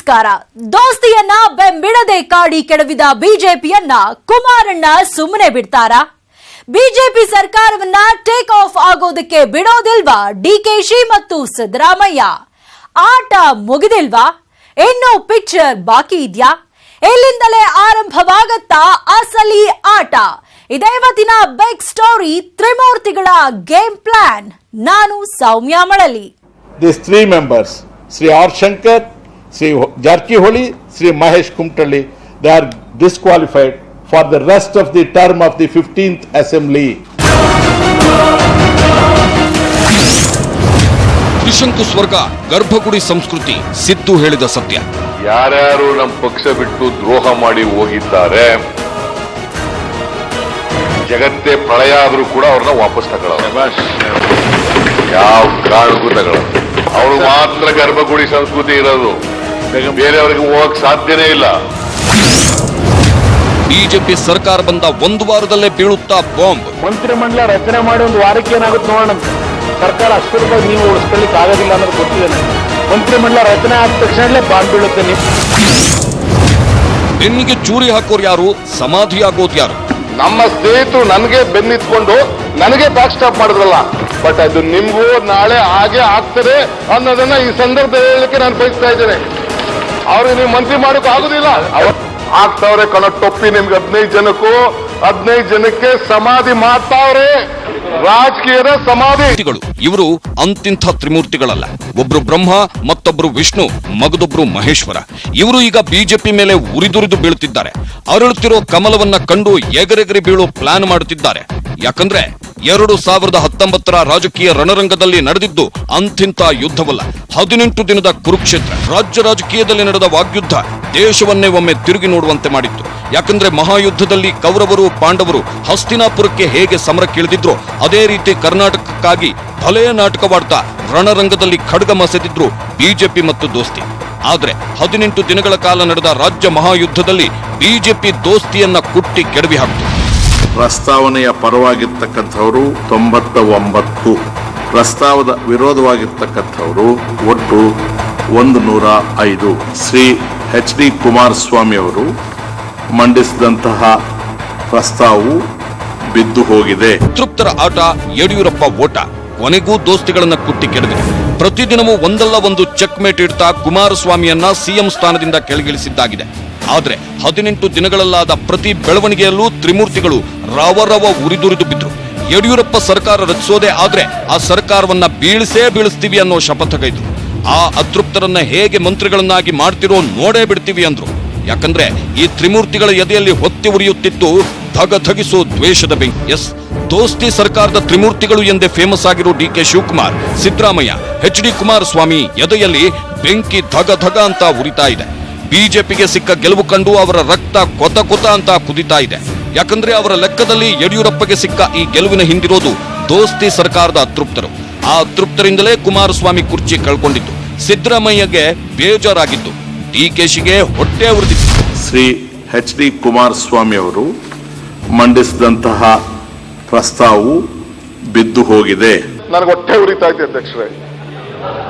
ನಮಸ್ಕಾರ. ದೋಸ್ತಿಯನ್ನ ಬೆಂಬಿಡದೆ ಕಾಡಿ ಕೆಡವಿದ ಬಿಜೆಪಿಯನ್ನ ಕುಮಾರಣ್ಣ ಸುಮ್ಮನೆ ಬಿಡ್ತಾರಾ? ಬಿಜೆಪಿ ಸರ್ಕಾರವನ್ನ ಟೇಕ್ ಆಫ್ ಆಗೋದಕ್ಕೆ ಬಿಡೋದಿಲ್ವಾ ಡಿಕೆಶಿ ಮತ್ತು ಸಿದ್ದರಾಮಯ್ಯ? ಆಟ ಮುಗಿದಿಲ್ವಾ? ಇನ್ನು ಪಿಕ್ಚರ್ ಬಾಕಿ ಇದೆಯಾ? ಇಲ್ಲಿಂದಲೇ ಆರಂಭವಾಗತ್ತಾ ಅಸಲಿ ಆಟ? ಇದೇ ಇವತ್ತಿನ ಬಿಗ್ ಸ್ಟೋರಿ, ತ್ರಿಮೂರ್ತಿಗಳ ಗೇಮ್ ಪ್ಲಾನ್. ನಾನು ಸೌಮ್ಯ Malali. These three members, Sri R. Shankar, Sri Jarkiholi, Sri Mahesh Kumtalli, they are disqualified for the rest of the term of the 15th Assembly. Trishanku ಸ್ವರ್ಗ, ಗರ್ಭಗುಡಿ ಸಂಸ್ಕೃತಿ, ಸಿದ್ದು ಹೇಳಿದ ಸತ್ಯ. ಯಾರ್ಯಾರು ನಮ್ಮ ಪಕ್ಷ ಬಿಟ್ಟು ದ್ರೋಹ ಮಾಡಿ ಹೋಗಿದ್ದಾರೆ, ಜಗತ್ತೇ ಪ್ರಳಯ ಆದ್ರೂ ಕೂಡ ಅವ್ರನ್ನ ವಾಪಸ್ ತಗೊಳ್ಳೋದು, ಯಾವ ಕಾರಣಕ್ಕೂ ತಗೊಳ್ಳೋದು. ಅವ್ರು ಮಾತ್ರ ಗರ್ಭಗುಡಿ ಸಂಸ್ಕೃತಿ ಇರೋದು, ಬೇರೆಯವರಿಗೆ ಹೋಗಕ್ ಸಾಧ್ಯನೇ ಇಲ್ಲ. ಬಿಜೆಪಿ ಸರ್ಕಾರ ಬಂದ ಒಂದು ವಾರದಲ್ಲೇ ಬೀಳುತ್ತಾ ಬಾಂಬ್. ಮಂತ್ರಿಮಂಡಲ ರಚನೆ ಮಾಡಿ ಒಂದು ವಾರಕ್ಕೆ ಏನಾಗುತ್ತೆ ನೋಡೋಣ. ಸರ್ಕಾರ ಅಷ್ಟು ರೂಪಾಯಿ ನೀವು ಉಳಿಸ್ಕೊಳ್ಳಿಕ್ಕೆ ಆಗೋದಿಲ್ಲ ಅನ್ನೋದು ಗೊತ್ತಿದೆ. ಮಂತ್ರಿಮಂಡಲ ರಚನೆ ಆದ ತಕ್ಷಣಲೇ ಬಾಂಬ್ ಬೀಳುತ್ತೆ. ನೀವು ಬೆನ್ನಿಗೆ ಚೂರಿ ಹಾಕೋರು ಯಾರು, ಸಮಾಧಿಯಾಗೋದು ಯಾರು? ನಮ್ಮ ಸ್ನೇಹಿತರು ನನಗೆ ಬೆನ್ನಿತ್ಕೊಂಡು ನನಗೆ ಬ್ಯಾಕ್ ಸ್ಟಾಪ್ ಮಾಡಿದ್ರಲ್ಲ, ಬಟ್ ಅದು ನಿಮ್ಗೂ ನಾಳೆ ಹಾಗೆ ಆಗ್ತದೆ ಅನ್ನೋದನ್ನ ಈ ಸಂದರ್ಭದಲ್ಲಿ ಹೇಳಲಿಕ್ಕೆ ನಾನು ಬಯಸ್ತಾ ಇದ್ದೇನೆ. ಅವ್ರಿಗೆ ನೀವು ಮಂತ್ರಿ ಮಾಡೋಕೆ ಆಗುದಿಲ್ಲ. ಆಗ್ತಾವ್ರೆ ಕಣ ಟೊಪ್ಪಿ ನಿಮ್ಗೆ 15 ಜನಕ್ಕೆ ಸಮಾಧಿ ಮಾಡ್ತಾವ್ರೆ, ರಾಜಕೀಯದ ಸಮಾಧಿ. ಇವರು ಅಂತಿಂಥ ತ್ರಿಮೂರ್ತಿಗಳಲ್ಲ. ಒಬ್ರು ಬ್ರಹ್ಮ, ಮತ್ತೊಬ್ರು ವಿಷ್ಣು, ಮಗದೊಬ್ರು ಮಹೇಶ್ವರ. ಇವರು ಈಗ ಬಿಜೆಪಿ ಮೇಲೆ ಉರಿದುರಿದು ಬೀಳುತ್ತಿದ್ದಾರೆ. ಅರಳುತ್ತಿರೋ ಕಮಲವನ್ನ ಕಂಡು ಎಗರೆಗರಿ ಬೀಳೋ ಪ್ಲಾನ್ ಮಾಡುತ್ತಿದ್ದಾರೆ. ಯಾಕಂದ್ರೆ 2019 ರಾಜಕೀಯ ರಣರಂಗದಲ್ಲಿ ನಡೆದಿದ್ದು ಅಂತಿಂತ ಯುದ್ಧವಲ್ಲ, 18 ದಿನದ ಕುರುಕ್ಷೇತ್ರ. ರಾಜ್ಯ ರಾಜಕೀಯದಲ್ಲಿ ನಡೆದ ವಾಗ್ಯುದ್ಧ ದೇಶವನ್ನೇ ಒಮ್ಮೆ ತಿರುಗಿ ನೋಡುವಂತೆ ಮಾಡಿತ್ತು. ಯಾಕಂದ್ರೆ ಮಹಾಯುದ್ಧದಲ್ಲಿ ಕೌರವರು ಪಾಂಡವರು ಹಸ್ತಿನಾಪುರಕ್ಕೆ ಹೇಗೆ ಸಮರಕ್ಕಿಳಿದಿದ್ರು, ಅದೇ ರೀತಿ ಕರ್ನಾಟಕಕ್ಕಾಗಿ ಭಲೆಯ ನಾಟಕವಾಡ್ತಾ ರಣರಂಗದಲ್ಲಿ ಖಡ್ಗ ಮಸೆದಿದ್ರು ಬಿಜೆಪಿ ಮತ್ತು ದೋಸ್ತಿ. ಆದ್ರೆ 18 ದಿನಗಳ ಕಾಲ ನಡೆದ ರಾಜ್ಯ ಮಹಾಯುದ್ಧದಲ್ಲಿ ಬಿಜೆಪಿ ದೋಸ್ತಿಯನ್ನ ಕುಟ್ಟಿ ಕೆಡವಿ ಹಾಕಿತು. ಪ್ರಸ್ತಾವನೆಯ ಪರವಾಗಿರ್ತಕ್ಕಂಥವರು 99, ಪ್ರಸ್ತಾವದ ವಿರೋಧವಾಗಿರ್ತಕ್ಕಂಥವರು ಒಟ್ಟು 105. ಶ್ರೀ ಎಚ್ ಡಿ ಕುಮಾರಸ್ವಾಮಿ ಅವರು ಮಂಡಿಸಿದಂತಹ ಪ್ರಸ್ತಾವವು ಬಿದ್ದು ಹೋಗಿದೆ. ತೃಪ್ತರ ಆಟ, ಯಡಿಯೂರಪ್ಪ ಓಟ. ಕೊನೆಗೂ ದೋಸ್ತಿಗಳನ್ನ ಕುಟ್ಟಿ ಕೆಡವಿದೆ. ಪ್ರತಿದಿನವೂ ಒಂದಲ್ಲ ಒಂದು ಚೆಕ್ ಮೇಟ್ ಇಡ್ತಾ ಕುಮಾರಸ್ವಾಮಿಯನ್ನ ಸಿಎಂ ಸ್ಥಾನದಿಂದ ಕೆಳಗಿಳಿಸಿದ್ದಾಗಿದೆ. ಆದ್ರೆ 18 ದಿನಗಳಲ್ಲಾದ ಪ್ರತಿ ಬೆಳವಣಿಗೆಯಲ್ಲೂ ತ್ರಿಮೂರ್ತಿಗಳು ರವ ಉರಿದುರಿದು ಬಿದ್ರು. ಯಡಿಯೂರಪ್ಪ ಸರ್ಕಾರ ರಚಿಸೋದೇ ಆದ್ರೆ ಆ ಸರ್ಕಾರವನ್ನ ಬೀಳಿಸ್ತೀವಿ ಅನ್ನೋ ಶಪಥಗೈದ್ರು. ಆ ಅತೃಪ್ತರನ್ನ ಹೇಗೆ ಮಂತ್ರಿಗಳನ್ನಾಗಿ ಮಾಡ್ತಿರೋ ನೋಡೇ ಬಿಡ್ತೀವಿ ಅಂದ್ರು. ಯಾಕಂದ್ರೆ ಈ ತ್ರಿಮೂರ್ತಿಗಳ ಎದೆಯಲ್ಲಿ ಹೊತ್ತಿ ಉರಿಯುತ್ತಿತ್ತು ಧಗಧಗಿಸೋ ದ್ವೇಷದ ಬೆಂಕಿ. ಎಸ್, ದೋಸ್ತಿ ಸರ್ಕಾರದ ತ್ರಿಮೂರ್ತಿಗಳು ಎಂದೇ ಫೇಮಸ್ ಆಗಿರೋ ಡಿಕೆ ಶಿವಕುಮಾರ್, ಸಿದ್ದರಾಮಯ್ಯ, ಎಚ್ ಡಿ ಕುಮಾರಸ್ವಾಮಿ ಎದೆಯಲ್ಲಿ ಬೆಂಕಿ ಧಗ ಅಂತ ಉರಿತಾ ಇದೆ. ಬಿಜೆಪಿಗೆ ಸಿಕ್ಕ ಗೆಲುವು ಕಂಡು ಅವರ ರಕ್ತ ಕೊತ ಅಂತ ಕುದಿತಾ ಇದೆ. ಯಾಕಂದ್ರೆ ಅವರ ಲೆಕ್ಕದಲ್ಲಿ ಯಡಿಯೂರಪ್ಪಗೆ ಸಿಕ್ಕ ಈ ಗೆಲುವಿನ ಹಿಂದಿರೋದು ದೋಸ್ತಿ ಸರ್ಕಾರದ ಅತೃಪ್ತರು. ಆ ಅತೃಪ್ತರಿಂದಲೇ ಕುಮಾರಸ್ವಾಮಿ ಕುರ್ಚಿ ಕಳ್ಕೊಂಡಿದ್ದು, ಸಿದ್ದರಾಮಯ್ಯಗೆ ಬೇಜಾರಾಗಿದ್ದು, ಡಿಕೆಶಿಗೆ ಹೊಟ್ಟೆ ಉರಿದಿತ್ತು. ಶ್ರೀ ಎಚ್ ಡಿ ಕುಮಾರಸ್ವಾಮಿ ಅವರು ಮಂಡಿಸಿದಂತಹ ಪ್ರಸ್ತಾವವು ಬಿದ್ದು ಹೋಗಿದೆ. ನನಗೆ ಹೊಟ್ಟೆ ಉರಿತಾ ಇದೆ ಅಧ್ಯಕ್ಷರೇ,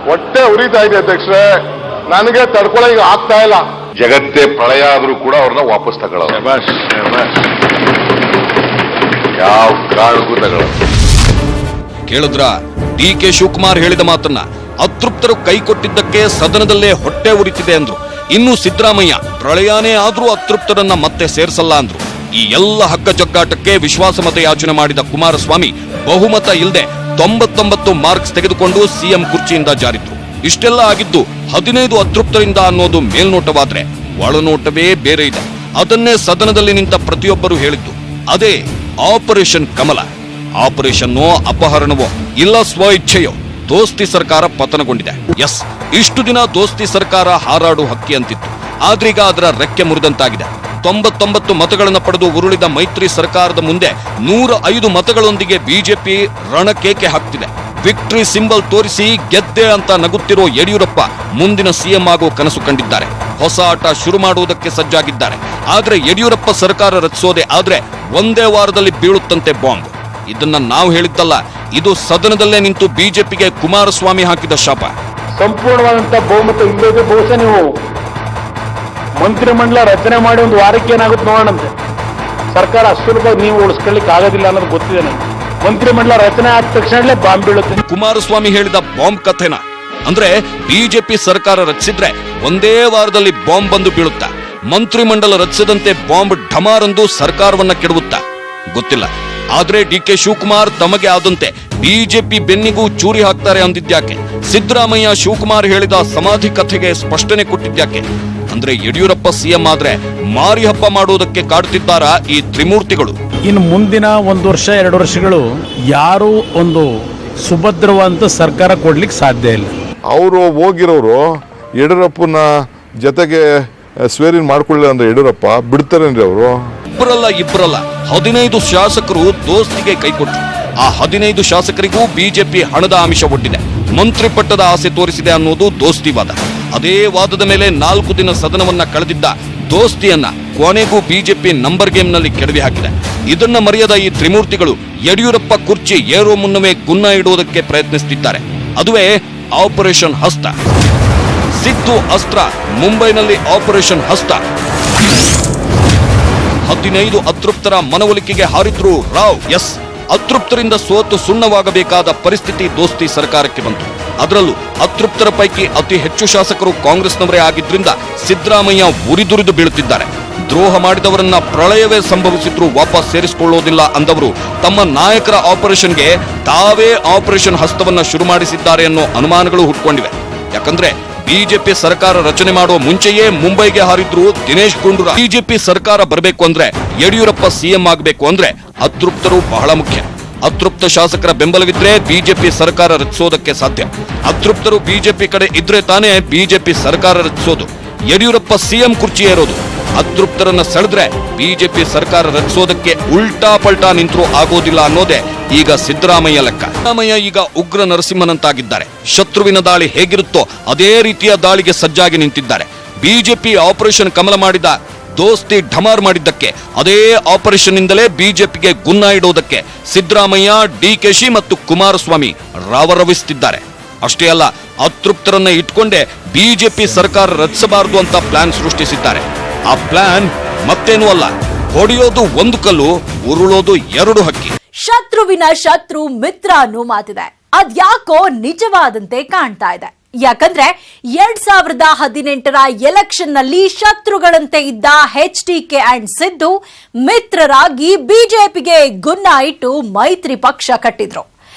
ಹೊಟ್ಟೆ ಉರಿತಾ ಇದೆ ಅಧ್ಯಕ್ಷರೇ. ನನಗೆ ತಡ್ಕೊಳ್ಳೋ ಆಗ್ತಾ ಇಲ್ಲ. ಜಗತ್ತೇ ಪ್ರಳಯ ಆದ್ರೂ ಕೂಡ ಅವ್ರನ್ನ ವಾಪಸ್ ತಗೊಳ್ಳೋದು, ಯಾವ ಕಾರಣಕ್ಕೂ ತಗೊಳ್ಳೋದು. ಕೇಳಿದ್ರ ಡಿಕೆ ಶಿವಕುಮಾರ್ ಹೇಳಿದ ಮಾತನ್ನ? ಅತೃಪ್ತರು ಕೈ ಕೊಟ್ಟಿದ್ದಕ್ಕೆ ಸದನದಲ್ಲೇ ಹೊಟ್ಟೆ ಉರಿತಿದೆ ಅಂದ್ರು. ಇನ್ನು ಸಿದ್ದರಾಮಯ್ಯ ಪ್ರಳಯನೇ ಆದ್ರೂ ಅತೃಪ್ತರನ್ನ ಮತ್ತೆ ಸೇರಿಸಲ್ಲ ಅಂದ್ರು. ಈ ಎಲ್ಲ ಹಗ್ಗಜಗ್ಗಾಟಕ್ಕೆ ವಿಶ್ವಾಸಮತ ಯಾಚನೆ ಮಾಡಿದ ಕುಮಾರಸ್ವಾಮಿ ಬಹುಮತ ಇಲ್ಲದೆ 99 ಮಾರ್ಕ್ಸ್ ತೆಗೆದುಕೊಂಡು ಸಿಎಂ ಕುರ್ಚಿಯಿಂದ ಜಾರಿದ್ರು. ಇಷ್ಟೆಲ್ಲ ಆಗಿದ್ದು 15 ಅತೃಪ್ತರಿಂದ ಅನ್ನೋದು ಮೇಲ್ನೋಟವಾದ್ರೆ ಒಳನೋಟವೇ ಬೇರೆ ಇದೆ. ಅದನ್ನೇ ಸದನದಲ್ಲಿ ನಿಂತ ಪ್ರತಿಯೊಬ್ಬರು ಹೇಳಿದ್ದು. ಅದೇ ಆಪರೇಷನ್ ಕಮಲ. ಆಪರೇಷನ್ನೋ ಅಪಹರಣವೋ ಇಲ್ಲ ಸ್ವ ಇಚ್ಛೆಯೋ ದೋಸ್ತಿ ಸರ್ಕಾರ ಪತನಗೊಂಡಿದೆ. ಎಸ್, ಇಷ್ಟು ದಿನ ದೋಸ್ತಿ ಸರ್ಕಾರ ಹಾರಾಡು ಹಕ್ಕಿ ಅಂತಿತ್ತು. ಆದ್ರೀಗ ಅದರ ರೆಕ್ಕೆ ಮುರಿದಂತಾಗಿದೆ. 99 ಮತಗಳನ್ನು ಪಡೆದು ಉರುಳಿದ ಮೈತ್ರಿ ಸರ್ಕಾರದ ಮುಂದೆ 105 ಮತಗಳೊಂದಿಗೆ ಬಿಜೆಪಿ ರಣಕೇಕೆ ಹಾಕ್ತಿದೆ. ವಿಕ್ಟರಿ ಸಿಂಬಲ್ ತೋರಿಸಿ ಗೆದ್ದೆ ಅಂತ ನಗುತ್ತಿರೋ ಯಡಿಯೂರಪ್ಪ ಮುಂದಿನ ಸಿಎಂ ಆಗೋ ಕನಸು ಕಂಡಿದ್ದಾರೆ. ಹೊಸ ಆಟ ಶುರು ಮಾಡುವುದಕ್ಕೆ ಸಜ್ಜಾಗಿದ್ದಾರೆ. ಆದ್ರೆ ಯಡಿಯೂರಪ್ಪ ಸರ್ಕಾರ ರಚಿಸೋದೇ ಆದ್ರೆ ಒಂದೇ ವಾರದಲ್ಲಿ ಬೀಳುತ್ತಂತೆ ಬಾಂಬ್. ಇದನ್ನ ನಾವು ಹೇಳಿದ್ದಲ್ಲ, ಇದು ಸದನದಲ್ಲೇ ನಿಂತು ಬಿಜೆಪಿಗೆ ಕುಮಾರಸ್ವಾಮಿ ಹಾಕಿದ ಶಾಪ. ಸಂಪೂರ್ಣವಾದಂತಹ ಬಹುಮತ ಇಲ್ಲದೆ ಬಹುಶಃ ನೀವು ಮಂತ್ರಿಮಂಡಲ ರಚನೆ ಮಾಡಿ ಒಂದು ವಾರಕ್ಕೆ ಏನಾಗುತ್ತೆ ನೋಡೋಣಂತೆ. ಸರ್ಕಾರ ಅಷ್ಟು ಸುಲಭ ನೀವು ಉಳಿಸ್ಕೊಳ್ಳಿಕ್ಕೆ ಆಗೋದಿಲ್ಲ ಅನ್ನೋದು ಗೊತ್ತಿದೆ ನನಗೆ. ಮಂತ್ರಿಮಂಡಲ ರಚನೆ ಆದ ತಕ್ಷಣಲೇ ಬಾಂಬ್ ಬೀಳುತ್ತೆ. ಕುಮಾರಸ್ವಾಮಿ ಹೇಳಿದ ಬಾಂಬ್ ಕಥೆನ ಅಂದ್ರೆ ಬಿಜೆಪಿ ಸರ್ಕಾರ ರಚಿಸಿದ್ರೆ ಒಂದೇ ವಾರದಲ್ಲಿ ಬಾಂಬ್ ಬಂದು ಬೀಳುತ್ತಾ, ಮಂತ್ರಿಮಂಡಲ ರಚಿಸದಂತೆ ಬಾಂಬ್ ಢಮಾರಂದು ಸರ್ಕಾರವನ್ನ ಕೆಡವುತ್ತಾ ಗೊತ್ತಿಲ್ಲ. ಆದ್ರೆ ಡಿಕೆ ಶಿವಕುಮಾರ್ ತಮಗೆ ಆದಂತೆ ಬಿಜೆಪಿ ಬೆನ್ನಿಗೂ ಚೂರಿ ಹಾಕ್ತಾರೆ ಅಂದಿದ್ಯಾಕೆ? ಸಿದ್ದರಾಮಯ್ಯ ಶಿವಕುಮಾರ್ ಹೇಳಿದ ಸಮಾಧಿ ಕಥೆಗೆ ಸ್ಪಷ್ಟನೆ ಕೊಟ್ಟಿದ್ಯಾಕೆ? ಅಂದ್ರೆ ಯಡಿಯೂರಪ್ಪ ಸಿಎಂ ಆದ್ರೆ ಮಾರಿ ಹಬ್ಬ ಮಾಡುವುದಕ್ಕೆ ಕಾಡುತ್ತಿದ್ದಾರಾ ಈ ತ್ರಿಮೂರ್ತಿಗಳು? ಇನ್ನು ಮುಂದಿನ 1 ವರ್ಷ 2 ವರ್ಷಗಳು ಯಾರೂ ಒಂದು ಸುಭದ್ರವಾದ ಸರ್ಕಾರ ಕೊಡ್ಲಿಕ್ಕೆ ಸಾಧ್ಯ ಇಲ್ಲ. ಅವರು ಹೋಗಿರೋರು ಯಡಿಯೂರಪ್ಪನ ಜೊತೆಗೆ ಸ್ವೇರಿನ್ ಮಾಡ್ಕೊಳ್ಳಿಲ್ಲ ಅಂದ್ರೆ ಯಡಿಯೂರಪ್ಪ ಬಿಡ್ತಾರೇನ್ರಿ ಅವರು? ಇಬ್ಬರಲ್ಲ 15 ಶಾಸಕರು ದೋಸ್ತಿಗೆ ಕೈಕೊಟ್ಟರು. ಆ 15 ಶಾಸಕರಿಗೂ ಬಿಜೆಪಿ ಹಣದ ಆಮಿಷ ಒಡ್ಡಿದೆ, ಮಂತ್ರಿ ಪಟ್ಟದ ಆಸೆ ತೋರಿಸಿದೆ ಅನ್ನೋದು ದೋಸ್ತಿವಾದ. ಅದೇ ವಾದದ ಮೇಲೆ 4 ದಿನ ಸದನವನ್ನ ಕಳೆದಿದ್ದ ದೋಸ್ತಿಯನ್ನ ಕೊನೆಗೂ ಬಿಜೆಪಿ ನಂಬರ್ ಗೇಮ್ನಲ್ಲಿ ಕೆಡವಿ ಹಾಕಿದೆ. ಇದನ್ನ ಮರೆಯದ ಈ ತ್ರಿಮೂರ್ತಿಗಳು ಯಡಿಯೂರಪ್ಪ ಕುರ್ಚಿ ಏರೋ ಮುನ್ನವೇ ಗುನ್ನ ಇಡುವುದಕ್ಕೆ ಪ್ರಯತ್ನಿಸುತ್ತಿದ್ದಾರೆ. ಅದುವೇ ಆಪರೇಷನ್ ಹಸ್ತ. ಸಿದ್ದು ಅಸ್ತ್ರ, ಮುಂಬೈನಲ್ಲಿ ಆಪರೇಷನ್ ಹಸ್ತ. 15 ಅತೃಪ್ತರ ಮನವೊಲಿಕೆಗೆ ಹಾರಿದ್ರು ರಾವ್. ಎಸ್, ಅತೃಪ್ತರಿಂದ ಸೋತು ಸುಣ್ಣವಾಗಬೇಕಾದ ಪರಿಸ್ಥಿತಿ ದೋಸ್ತಿ ಸರ್ಕಾರಕ್ಕೆ ಬಂತು. ಅದರಲ್ಲೂ ಅತೃಪ್ತರ ಪೈಕಿ ಅತಿ ಹೆಚ್ಚು ಶಾಸಕರು ಕಾಂಗ್ರೆಸ್ನವರೇ ಆಗಿದ್ರಿಂದ ಸಿದ್ದರಾಮಯ್ಯ ಉರಿದುರಿದು ಬೀಳುತ್ತಿದ್ದಾರೆ. ದ್ರೋಹ ಮಾಡಿದವರನ್ನ ಪ್ರಳಯವೇ ಸಂಭವಿಸಿದ್ರು ವಾಪಸ್ ಸೇರಿಸಿಕೊಳ್ಳೋದಿಲ್ಲ ಅಂದವರು ತಮ್ಮ ನಾಯಕರ ಆಪರೇಷನ್ಗೆ ತಾವೇ ಆಪರೇಷನ್ ಹಸ್ತವನ್ನ ಶುರು ಮಾಡಿಸಿದ್ದಾರೆ ಅನ್ನೋ ಅನುಮಾನಗಳು ಹುಟ್ಕೊಂಡಿವೆ. ಯಾಕಂದ್ರೆ ಬಿಜೆಪಿ ಸರ್ಕಾರ ರಚನೆ ಮಾಡುವ ಮುಂಚೆಯೇ ಮುಂಬೈಗೆ ಹಾರಿದ್ರು ದಿನೇಶ್ ಗುಂಡೂರಾವ್. ಬಿಜೆಪಿ ಸರ್ಕಾರ ಬರಬೇಕು ಅಂದ್ರೆ, ಯಡಿಯೂರಪ್ಪ ಸಿಎಂ ಆಗಬೇಕು ಅಂದ್ರೆ ಅತೃಪ್ತರು ಬಹಳ ಮುಖ್ಯ. ಅತೃಪ್ತ ಶಾಸಕರ ಬೆಂಬಲವಿದ್ರೆ ಬಿಜೆಪಿ ಸರ್ಕಾರ ರಚಿಸೋದಕ್ಕೆ ಸಾಧ್ಯ. ಅತೃಪ್ತರು ಬಿಜೆಪಿ ಕಡೆ ಇದ್ರೆ ತಾನೇ ಬಿಜೆಪಿ ಸರ್ಕಾರ ರಚಿಸೋದು, ಯಡಿಯೂರಪ್ಪ ಸಿಎಂ ಕುರ್ಚಿ ಏರೋದು. ಅತೃಪ್ತರನ್ನ ಸೆಳೆದ್ರೆ ಬಿಜೆಪಿ ಸರ್ಕಾರ ರಚಿಸೋದಕ್ಕೆ ಉಲ್ಟಾ ಪಲ್ಟಾ ನಿಂತರೂ ಆಗೋದಿಲ್ಲ ಅನ್ನೋದೇ ಈಗ ಸಿದ್ದರಾಮಯ್ಯ ಲೆಕ್ಕ. ಸಿದ್ದರಾಮಯ್ಯ ಈಗ ಉಗ್ರ ನರಸಿಂಹನಂತಾಗಿದ್ದಾರೆ. ಶತ್ರುವಿನ ದಾಳಿ ಹೇಗಿರುತ್ತೋ ಅದೇ ರೀತಿಯ ದಾಳಿಗೆ ಸಜ್ಜಾಗಿ ನಿಂತಿದ್ದಾರೆ. ಬಿಜೆಪಿ ಆಪರೇಷನ್ ಕಮಲ ಮಾಡಿದ ದೋಸ್ತಿ ಢಮಾರ್ ಮಾಡಿದ್ದಕ್ಕೆ, ಅದೇ ಆಪರೇಷನ್ ಇಂದಲೇ ಬಿಜೆಪಿಗೆ ಗುನ್ನ ಇಡುವುದಕ್ಕೆ ಸಿದ್ದರಾಮಯ್ಯ, ಡಿಕೆಶಿ ಮತ್ತು ಕುಮಾರಸ್ವಾಮಿ ರಾವರವಿಸುತ್ತಿದ್ದಾರೆ. ಅಷ್ಟೇ ಅಲ್ಲ, ಅತೃಪ್ತರನ್ನ ಇಟ್ಕೊಂಡೇ ಬಿಜೆಪಿ ಸರ್ಕಾರ ರಚಿಸಬಾರದು ಅಂತ ಪ್ಲಾನ್ ಸೃಷ್ಟಿಸಿದ್ದಾರೆ. ಆ ಪ್ಲಾನ್ ಮತ್ತೇನೂ ಅಲ್ಲ, ಹೊಡೆಯೋದು 1 ಕಲ್ಲು, ಉರುಳೋದು 2 ಹಕ್ಕಿ. ಶತ್ರುವಿನ ಶತ್ರು ಮಿತ್ರ ಅನ್ನೋ ಮಾತಿದೆ. ಅದ್ಯಾಕೋ ನಿಜವಾದಂತೆ ಕಾಣ್ತಾ ಇದೆ. ಯಾಕಂದ್ರೆ 2018ರ ಎಲೆಕ್ಷನ್ ನಲ್ಲಿ ಶತ್ರುಗಳಂತೆ ಇದ್ದ HDK ಅಂಡ್ ಸಿದ್ದು ಮಿತ್ರರಾಗಿ ಬಿಜೆಪಿಗೆ ಗುನ್ನ ಇಟ್ಟು ಮೈತ್ರಿ ಪಕ್ಷ ಕಟ್ಟಿದ್ರು.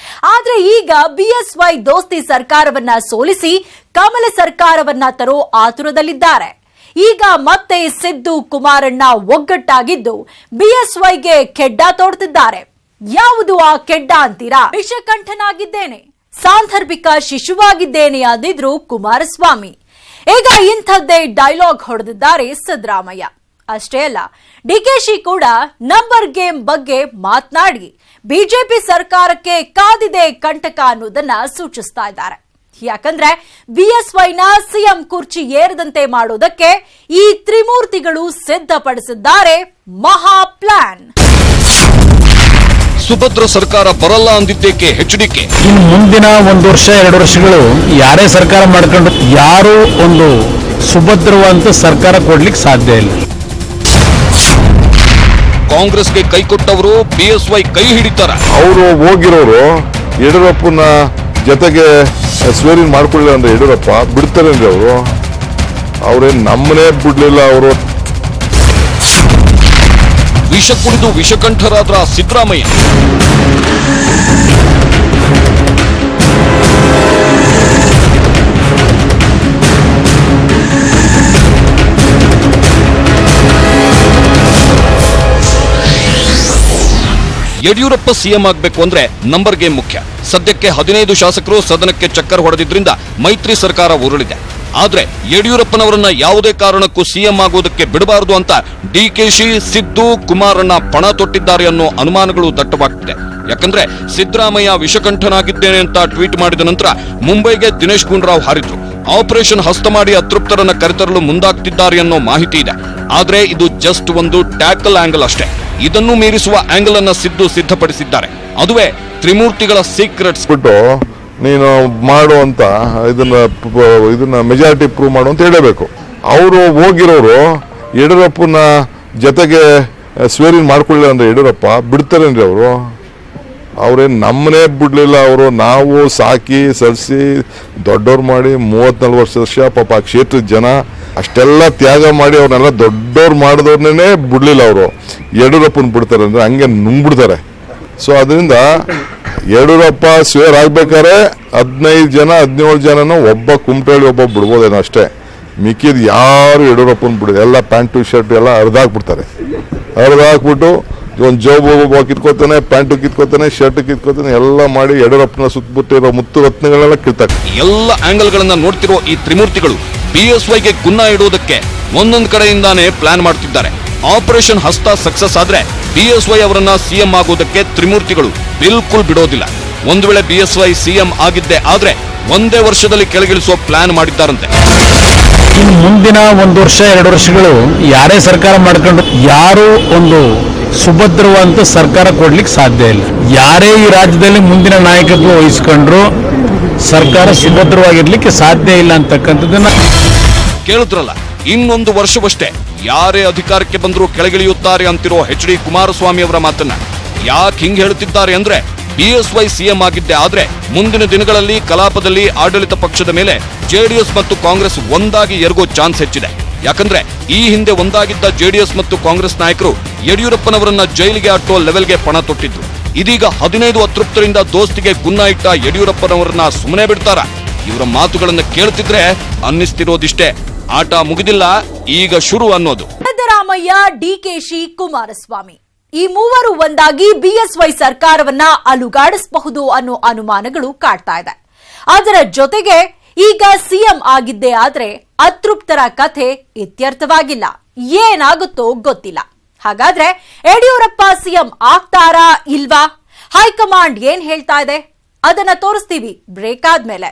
ಆದ್ರೆ ಈಗ BSY ದೋಸ್ತಿ ಸರ್ಕಾರವನ್ನ ಸೋಲಿಸಿ ಕಮಲ ಸರ್ಕಾರವನ್ನ ತರೋ ಆತುರದಲ್ಲಿದ್ದಾರೆ. ಈಗ ಮತ್ತೆ ಸಿದ್ದು ಕುಮಾರಣ್ಣ ಒಗ್ಗಟ್ಟಾಗಿದ್ದು BSYಗೆ ಕೆಡ್ಡ ತೋಡ್ತಿದ್ದಾರೆ. ಯಾವುದು ಆ ಕೆಡ್ಡ ಅಂತೀರಾ? ವಿಷಕಂಠನಾಗಿದ್ದೇನೆ, ಸಾಂದರ್ಭಿಕ ಶಿಶುವಾಗಿದ್ದೇನೆ ಅಂದಿದ್ರು ಕುಮಾರಸ್ವಾಮಿ. ಈಗ ಇಂಥದ್ದೇ ಡೈಲಾಗ್ ಹೊಡೆದಿದ್ದಾರೆ ಸಿದ್ದರಾಮಯ್ಯ. ಅಷ್ಟೇ ಅಲ್ಲ, ಡಿಕೆಶಿ ಕೂಡ ನಂಬರ್ ಗೇಮ್ ಬಗ್ಗೆ ಮಾತನಾಡಿ ಬಿಜೆಪಿ ಸರ್ಕಾರಕ್ಕೆ ಕಾದಿದೆ ಕಂಟಕ ಅನ್ನೋದನ್ನ ಸೂಚಿಸ್ತಾ ಇದ್ದಾರೆ. ಯಾಕಂದ್ರೆ BSYನ ಸಿಎಂ ಕುರ್ಚಿ ಏರದಂತೆ ಮಾಡೋದಕ್ಕೆ ಈ ತ್ರಿಮೂರ್ತಿಗಳು ಸಿದ್ಧಪಡಿಸಿದ್ದಾರೆ ಮಹಾ ಪ್ಲಾನ್. ಸುಭದ್ರ ಸರ್ಕಾರ ಬರಲ್ಲ ಅಂದಿದ್ದೇಕೆ HDK? ಇನ್ನು ಮುಂದಿನ 1 ವರ್ಷ 2 ವರ್ಷಗಳು ಯಾರೇ ಸರ್ಕಾರ ಮಾಡ್ಕೊಂಡು ಯಾರೂ ಒಂದು ಸುಭದ್ರವಾದ ಸರ್ಕಾರ ಕೊಡ್ಲಿಕ್ಕೆ ಸಾಧ್ಯ ಇಲ್ಲ. ಕಾಂಗ್ರೆಸ್ಗೆ ಕೈ ಕೊಟ್ಟವರು BSY ಕೈ ಹಿಡಿತಾರ. ಅವರು ಹೋಗಿರೋರು ಯಡಿಯೂರಪ್ಪನ ಜೊತೆಗೆ ಸ್ವೇರಿನ್ ಮಾಡ್ಕೊಳ್ಳಿಲ್ಲ ಅಂದ್ರೆ ಯಡಿಯೂರಪ್ಪ ಬಿಡ್ತಾರೇನ್ರಿ ಅವರು? ಅವ್ರೇನ್ ನಮ್ಮನೆ ಬಿಡ್ಲಿಲ್ಲ. ಅವರು ವಿಷ ಕುಡಿದು ವಿಷಕಂಠರಾದ್ರ ಸಿದ್ದರಾಮಯ್ಯ. ಯಡಿಯೂರಪ್ಪ ಸಿಎಂ ಆಗಬೇಕು ಅಂದ್ರೆ ನಂಬರ್ ಗೇಮ್ ಮುಖ್ಯ. ಸದ್ಯಕ್ಕೆ 15 ಶಾಸಕರು ಸದನಕ್ಕೆ ಚಕ್ಕರ್ ಹೊಡೆದಿದ್ರಿಂದ ಮೈತ್ರಿ ಸರ್ಕಾರ ಉರುಳಿದೆ. ಆದ್ರೆ ಯಡಿಯೂರಪ್ಪನವರನ್ನ ಯಾವುದೇ ಕಾರಣಕ್ಕೂ ಸಿಎಂ ಆಗುವುದಕ್ಕೆ ಬಿಡಬಾರದು ಅಂತ ಡಿಕೆಶಿ, ಸಿದ್ದು, ಕುಮಾರಣ್ಣ ಪಣ ತೊಟ್ಟಿದ್ದಾರೆ ಅನ್ನೋ ಅನುಮಾನಗಳು ದಟ್ಟವಾಗ್ತಿದೆ. ಯಾಕಂದ್ರೆ ಸಿದ್ದರಾಮಯ್ಯ ವಿಷಕಂಠನಾಗಿದ್ದೇನೆ ಅಂತ ಟ್ವೀಟ್ ಮಾಡಿದ ನಂತರ ಮುಂಬೈಗೆ ದಿನೇಶ್ ಗುಂಡೂರಾವ್ ಹಾರಿದ್ರು. ಆಪರೇಷನ್ ಹಸ್ತ ಮಾಡಿ ಅತೃಪ್ತರನ್ನ ಕರೆತರಲು ಮುಂದಾಗ್ತಿದ್ದಾರೆ ಅನ್ನೋ ಮಾಹಿತಿ ಇದೆ. ಆದ್ರೆ ಇದು ಜಸ್ಟ್ ಒಂದು ಟ್ಯಾಕಲ್ ಆಂಗಲ್ ಅಷ್ಟೇ. ಇದನ್ನು ಮೀರಿಸುವ ಆಂಗಲ್ ಅನ್ನ ಸಿದ್ದು ಸಿದ್ಧಪಡಿಸಿದ್ದಾರೆ. ಅದುವೇ ತ್ರಿಮೂರ್ತಿಗಳ ಸೀಕ್ರೆಟ್ಸ್. ಬಿಟ್ಟು ನೀನು ಮಾಡು ಅಂತ ಇದನ್ನ ಮೆಜಾರಿಟಿ ಪ್ರೂವ್ ಮಾಡು ಅಂತ ಹೇಳಬೇಕು. ಅವರು ಹೋಗಿರೋರು ಯಡಿಯೂರಪ್ಪನ ಜೊತೆಗೆ ಸ್ವೇರಿಂಗ್ ಮಾಡ್ಕೊಳ್ಳಿಲ್ಲ ಅಂದ್ರೆ ಯಡಿಯೂರಪ್ಪ ಬಿಡ್ತಾರೇನ್ರಿ ಅವರು? ಅವ್ರೇನು ನಮ್ಮನ್ನೇ ಬಿಡ್ಲಿಲ್ಲ. ಅವರು ನಾವು ಸಾಕಿ ಸರಿಸಿ ದೊಡ್ಡವ್ರು ಮಾಡಿ 34 ವರ್ಷ ಪಾಪ ಆ ಕ್ಷೇತ್ರದ ಜನ ಅಷ್ಟೆಲ್ಲ ತ್ಯಾಗ ಮಾಡಿ ಅವ್ರನ್ನೆಲ್ಲ ದೊಡ್ಡವ್ರು ಮಾಡಿದವ್ರನ್ನೇ ಬಿಡ್ಲಿಲ್ಲ ಅವರು. ಯಡಿಯೂರಪ್ಪನ ಬಿಡ್ತಾರೆ ಅಂದ್ರೆ ಹಂಗೆ ನುಂಗ್ಬಿಡ್ತಾರೆ. ಸೊ ಅದರಿಂದ ಯಡಿಯೂರಪ್ಪ ಸ್ವೇರ್ ಆಗ್ಬೇಕಾದ್ರೆ 15 ಜನ 17 ಜನನ ಒಬ್ಬ ಕುಮಟಳ್ಳಿ ಒಬ್ಬ ಬಿಡ್ಬೋದೇನೋ ಅಷ್ಟೇ. ಮಿಕ್ಕಿದ್ ಯಾರು ಯಡಿಯೂರಪ್ಪನ ಬಿಡೋದು ಎಲ್ಲ ಪ್ಯಾಂಟು ಶರ್ಟ್ ಎಲ್ಲ ಹರಿದಾಕ್ಬಿಡ್ತಾರೆ. ಹರಿದಾಕ್ಬಿಟ್ಟು ಒಂದು ಜೋಬು ಕಿತ್ಕೋತಾನೆ, ಪ್ಯಾಂಟು ಕಿತ್ಕೋತಾನೆ, ಶರ್ಟ್ ಕಿತ್ಕೋತಾನೆ, ಎಲ್ಲ ಮಾಡಿ ಯಡಿಯೂರಪ್ಪನ ಸುತ್ತಬಿಟ್ಟಿರೋ ಮುತ್ತು ರತ್ನಗಳೆಲ್ಲ ಕಿಳ್ತಾರೆ. ಎಲ್ಲ ಆಂಗಲ್ ಗಳನ್ನ ನೋಡ್ತಿರೋ ಈ ತ್ರಿಮೂರ್ತಿಗಳು ಬಿಎಸ್ವೈಗೆ ಗುನ್ನ ಇಡುವುದಕ್ಕೆ ಒಂದೊಂದು ಕಡೆಯಿಂದಾನೇ ಪ್ಲಾನ್ ಮಾಡ್ತಿದ್ದಾರೆ. ಆಪರೇಷನ್ ಹಸ್ತ ಸಕ್ಸಸ್ ಆದ್ರೆ ಬಿಎಸ್ವೈ ಅವರನ್ನ ಸಿಎಂ ಆಗೋದಕ್ಕೆ ತ್ರಿಮೂರ್ತಿಗಳು ಬಿಲ್ಕುಲ್ ಬಿಡೋದಿಲ್ಲ. ಒಂದು ವೇಳೆ ಬಿಎಸ್ವೈ ಸಿಎಂ ಆಗಿದ್ದೆ ಆದ್ರೆ ಒಂದೇ ವರ್ಷದಲ್ಲಿ ಕೆಳಗಿಳಿಸುವ ಪ್ಲಾನ್ ಮಾಡಿದ್ದಾರಂತೆ. ಇನ್ನು ಮುಂದಿನ 1 ವರ್ಷ 2 ವರ್ಷಗಳು ಯಾರೇ ಸರ್ಕಾರ ಮಾಡ್ಕೊಂಡು ಯಾರು ಒಂದು ಸುಭದ್ರವಾದಂತ ಸರ್ಕಾರ ಕೊಡ್ಲಿಕ್ಕೆ ಸಾಧ್ಯ ಇಲ್ಲ. ಯಾರೇ ಈ ರಾಜ್ಯದಲ್ಲಿ ಮುಂದಿನ ನಾಯಕತ್ವ ವಹಿಸ್ಕೊಂಡ್ರು ಸರ್ಕಾರ ಸುಭದ್ರವಾಗಿರ್ಲಿಕ್ಕೆ ಸಾಧ್ಯ ಇಲ್ಲ ಅಂತಕ್ಕಂಥದ್ದನ್ನ ಕೇಳಿದ್ರಲ್ಲ, ಇನ್ನೊಂದು ವರ್ಷವಷ್ಟೇ ಯಾರೇ ಅಧಿಕಾರಕ್ಕೆ ಬಂದರೂ ಕೆಳಗಿಳಿಯುತ್ತಾರೆ ಅಂತಿರೋ ಎಚ್ ಡಿ ಕುಮಾರಸ್ವಾಮಿ ಅವರ ಮಾತನ್ನ ಯಾಕೆ ಹಿಂಗ್ ಹೇಳ್ತಿದ್ದಾರೆ ಅಂದ್ರೆ, ಬಿಎಸ್ವೈ ಸಿಎಂ ಆಗಿದ್ದೆ ಆದ್ರೆ ಮುಂದಿನ ದಿನಗಳಲ್ಲಿ ಕಲಾಪದಲ್ಲಿ ಆಡಳಿತ ಪಕ್ಷದ ಮೇಲೆ ಜೆಡಿಎಸ್ ಮತ್ತು ಕಾಂಗ್ರೆಸ್ ಒಂದಾಗಿ ಎರಗೋ ಚಾನ್ಸ್ ಹೆಚ್ಚಿದೆ. ಯಾಕಂದ್ರೆ ಈ ಹಿಂದೆ ಒಂದಾಗಿದ್ದ ಜೆಡಿಎಸ್ ಮತ್ತು ಕಾಂಗ್ರೆಸ್ ನಾಯಕರು ಯಡಿಯೂರಪ್ಪನವರನ್ನ ಜೈಲಿಗೆ ಅಟ್ಟೋ ಲೆವೆಲ್ಗೆ ಪಣ ತೊಟ್ಟಿದ್ರು. ಇದೀಗ 15 ಅತೃಪ್ತರಿಂದ ದೋಸ್ತಿಗೆ ಗುನ್ನ ಇಟ್ಟ ಯಡಿಯೂರಪ್ಪನವರನ್ನ ಸುಮ್ಮನೆ ಬಿಡ್ತಾರ? ಇವರ ಮಾತುಗಳನ್ನ ಕೇಳ್ತಿದ್ರೆ ಅನ್ನಿಸ್ತಿರೋದಿಷ್ಟೇ, ಆಟ ಮುಗಿದಿಲ್ಲ, ಈಗ ಶುರು ಅನ್ನೋದು. ಸಿದ್ದರಾಮಯ್ಯ, ಡಿಕೆಶಿ, ಕುಮಾರಸ್ವಾಮಿ ಈ ಮೂವರು ಒಂದಾಗಿ ಬಿಎಸ್ವೈ ಸರ್ಕಾರವನ್ನ ಅಲುಗಾಡಿಸಬಹುದು ಅನ್ನೋ ಅನುಮಾನಗಳು ಕಾಡ್ತಾ ಇದೆ. ಅದರ ಜೊತೆಗೆ ಈಗ ಸಿಎಂ ಆಗಿದ್ದೇ ಆದ್ರೆ ಅತೃಪ್ತರ ಕಥೆ ಇತ್ಯರ್ಥವಾಗಿಲ್ಲ. ಏನಾಗುತ್ತೋ ಗೊತ್ತಿಲ್ಲ. ಹಾಗಾದ್ರೆ ಯಡಿಯೂರಪ್ಪ ಸಿಎಂ ಆಗ್ತಾರಾ ಇಲ್ವಾ? ಹೈಕಮಾಂಡ್ ಏನ್ ಹೇಳ್ತಾ ಇದೆ ಅದನ್ನ ತೋರಿಸ್ತೀವಿ ಬ್ರೇಕ್ ಆದ್ಮೇಲೆ.